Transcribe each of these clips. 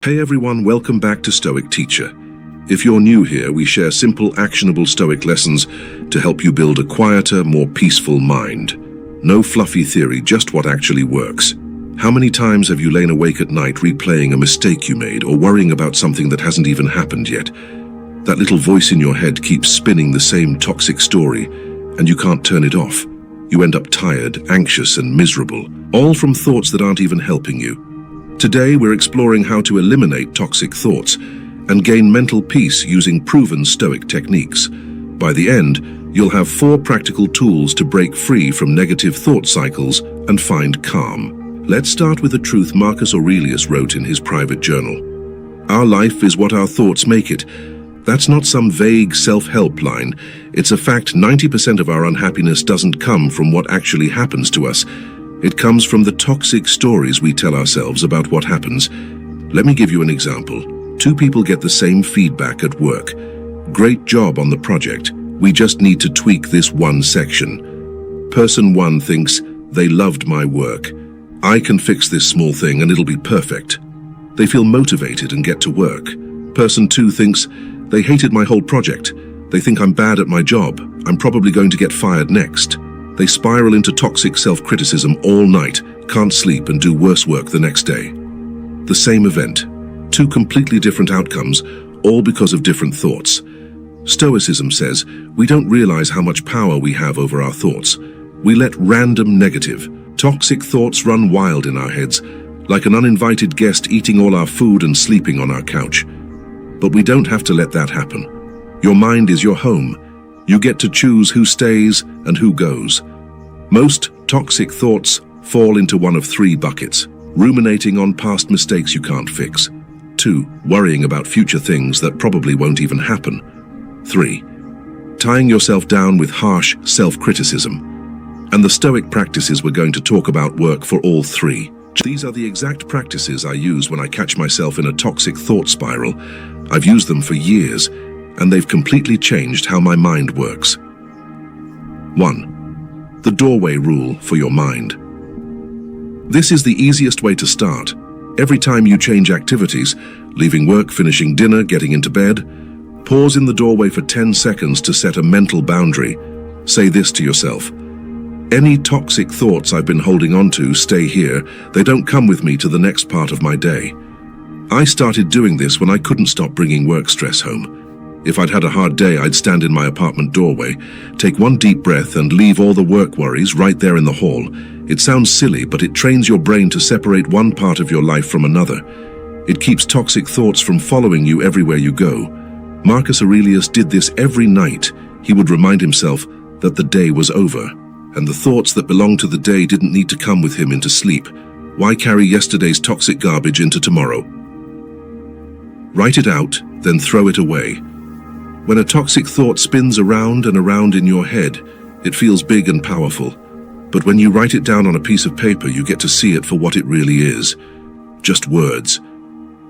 Hey everyone, welcome back to Stoic Teacher. If you're new here, we share simple, actionable Stoic lessons to help you build a quieter, more peaceful mind. No fluffy theory, just what actually works. How many times have you lain awake at night replaying a mistake you made or worrying about something that hasn't even happened yet? That little voice in your head keeps spinning the same toxic story, and you can't turn it off. You end up tired, anxious, and miserable, all from thoughts that aren't even helping you. Today, we're exploring how to eliminate toxic thoughts and gain mental peace using proven Stoic techniques. By the end, you'll have 4 practical tools to break free from negative thought cycles and find calm. Let's start with a truth Marcus Aurelius wrote in his private journal. Our life is what our thoughts make it. That's not some vague self-help line. It's a fact 90% of our unhappiness doesn't come from what actually happens to us. It comes from the toxic stories we tell ourselves about what happens. Let me give you an example. 2 people get the same feedback at work. Great job on the project. We just need to tweak this one section. Person 1 thinks, they loved my work. I can fix this small thing and it'll be perfect. They feel motivated and get to work. Person 2 thinks, they hated my whole project. They think I'm bad at my job. I'm probably going to get fired next. They spiral into toxic self-criticism all night, can't sleep and do worse work the next day. The same event, 2 completely different outcomes, all because of different thoughts. Stoicism says we don't realize how much power we have over our thoughts. We let random negative, toxic thoughts run wild in our heads, like an uninvited guest eating all our food and sleeping on our couch. But we don't have to let that happen. Your mind is your home. You get to choose who stays and who goes. Most toxic thoughts fall into one of 3 buckets. Ruminating on past mistakes you can't fix. 2. Worrying about future things that probably won't even happen. 3. Tying yourself down with harsh self-criticism. And the Stoic practices we're going to talk about work for all 3. These are the exact practices I use when I catch myself in a toxic thought spiral. I've used them for years, and they've completely changed how my mind works. 1. The doorway rule for your mind. This is the easiest way to start. Every time you change activities, leaving work, finishing dinner, getting into bed, pause in the doorway for 10 seconds to set a mental boundary. Say this to yourself. Any toxic thoughts I've been holding on to stay here. They don't come with me to the next part of my day. I started doing this when I couldn't stop bringing work stress home. If I'd had a hard day, I'd stand in my apartment doorway, take one deep breath and leave all the work worries right there in the hall. It sounds silly, but it trains your brain to separate one part of your life from another. It keeps toxic thoughts from following you everywhere you go. Marcus Aurelius did this every night. He would remind himself that the day was over, and the thoughts that belonged to the day didn't need to come with him into sleep. Why carry yesterday's toxic garbage into tomorrow? Write it out, then throw it away. When a toxic thought spins around and around in your head, it feels big and powerful. But when you write it down on a piece of paper, you get to see it for what it really is. Just words.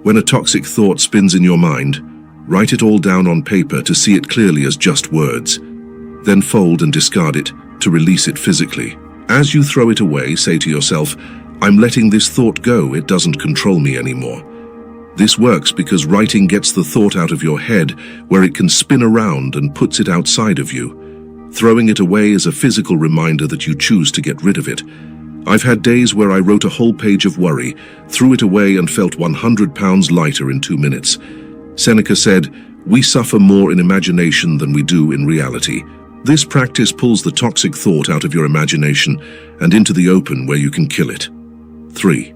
When a toxic thought spins in your mind, write it all down on paper to see it clearly as just words. Then fold and discard it to release it physically. As you throw it away, say to yourself, I'm letting this thought go, it doesn't control me anymore. This works because writing gets the thought out of your head where it can spin around and puts it outside of you. Throwing it away is a physical reminder that you choose to get rid of it. I've had days where I wrote a whole page of worry, threw it away and felt 100 pounds lighter in 2 minutes. Seneca said, we suffer more in imagination than we do in reality. This practice pulls the toxic thought out of your imagination and into the open where you can kill it. 3.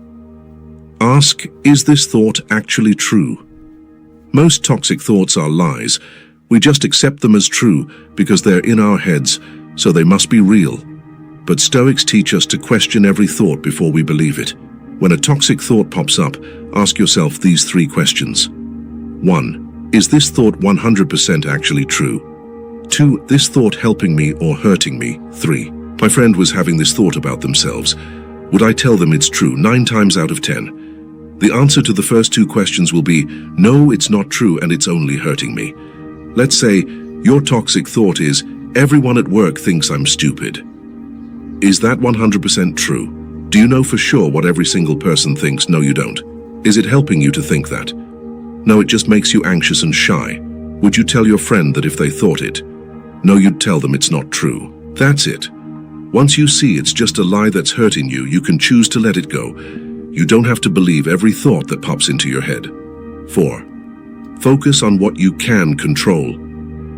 Ask, is this thought actually true? Most toxic thoughts are lies. We just accept them as true because they're in our heads, so they must be real. But Stoics teach us to question every thought before we believe it. When a toxic thought pops up, ask yourself these 3 questions. 1. Is this thought 100% actually true? 2. This thought helping me or hurting me? 3. My friend was having this thought about themselves. Would I tell them it's true 9 times out of 10? The answer to the first 2 questions will be, no, it's not true and it's only hurting me. Let's say your toxic thought is, everyone at work thinks I'm stupid. Is that 100% true? Do you know for sure what every single person thinks? No, you don't. Is it helping you to think that? No, it just makes you anxious and shy. Would you tell your friend that if they thought it? No, you'd tell them it's not true. That's it. Once you see it's just a lie that's hurting you, you can choose to let it go. You don't have to believe every thought that pops into your head. 4. Focus on what you can control.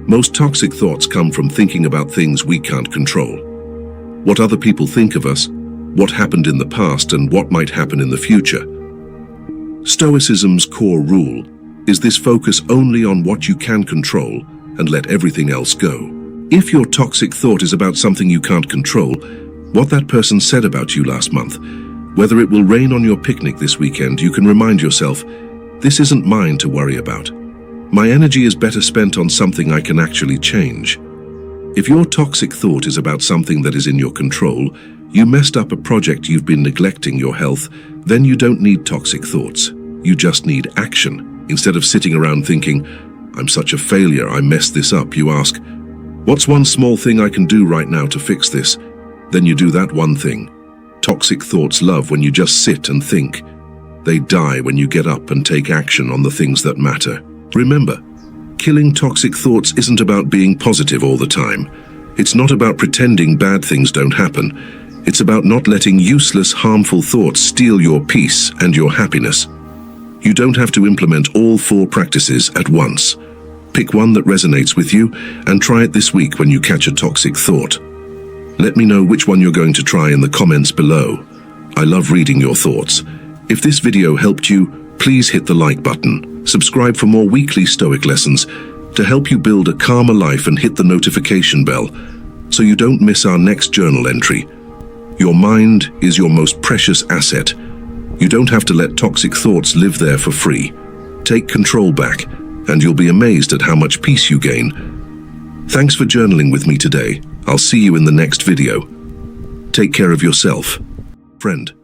Most toxic thoughts come from thinking about things we can't control. What other people think of us, what happened in the past, and what might happen in the future. Stoicism's core rule is this: focus only on what you can control and let everything else go. If your toxic thought is about something you can't control, what that person said about you last month, whether it will rain on your picnic this weekend, you can remind yourself, this isn't mine to worry about. My energy is better spent on something I can actually change. If your toxic thought is about something that is in your control, you messed up a project, you've been neglecting your health, then you don't need toxic thoughts. You just need action. Instead of sitting around thinking, I'm such a failure, I messed this up, you ask, what's one small thing I can do right now to fix this? Then you do that one thing. Toxic thoughts love when you just sit and think. They die when you get up and take action on the things that matter. Remember, killing toxic thoughts isn't about being positive all the time. It's not about pretending bad things don't happen. It's about not letting useless, harmful thoughts steal your peace and your happiness. You don't have to implement all 4 practices at once. Pick one that resonates with you and try it this week when you catch a toxic thought. Let me know which one you're going to try in the comments below. I love reading your thoughts. If this video helped you, please hit the like button. Subscribe for more weekly Stoic lessons to help you build a calmer life, and hit the notification bell so you don't miss our next journal entry. Your mind is your most precious asset. You don't have to let toxic thoughts live there for free. Take control back, and you'll be amazed at how much peace you gain. Thanks for journaling with me today. I'll see you in the next video. Take care of yourself, friend.